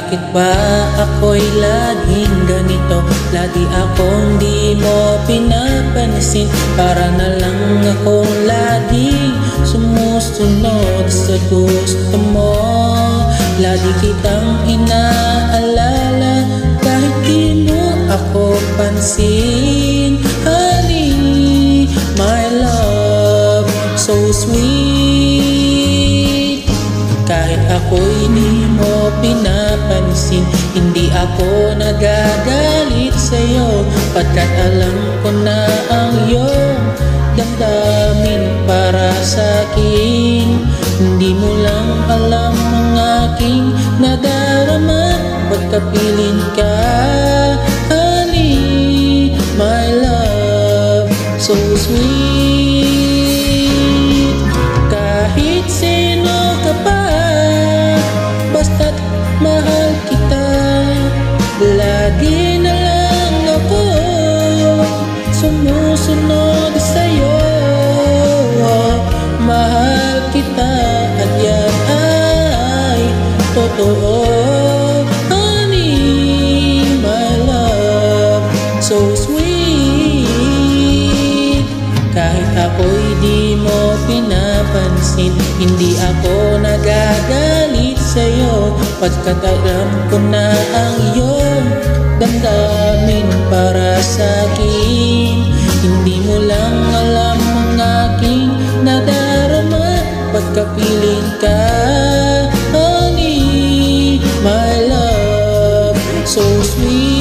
Bakit ba ako'y laging ganito? Lagi akong di mo pinapansin. Para na lang akong laging sumusunod sa gusto mo. Lagi kitang inaalala kahit di mo ako pansin. Honey, my love, so sweet. Kahit ako'y di mo pinapansin, hindi ako nagagalit sa'yo, pagkat alam ko na ang iyong damdamin para sa'kin. Hindi mo lang alam ang aking nadarama, pagkapiling ka. Honey, my love, so sweet. Kahit sino ka pa, basta't mahal kita, lagi na lang ako sumusunod sa'yo. Mahal kita at yan ay totoo. Honey, my love, so sweet. Kahit ako'y di mo pinapansin, hindi ako nagagalit sa'yo, pagkat alam ko na ang iyong damdamin para sa'kin. Hindi mo lang alam ang aking nadarama, pagkapiling ka. Honey, my love, so sweet.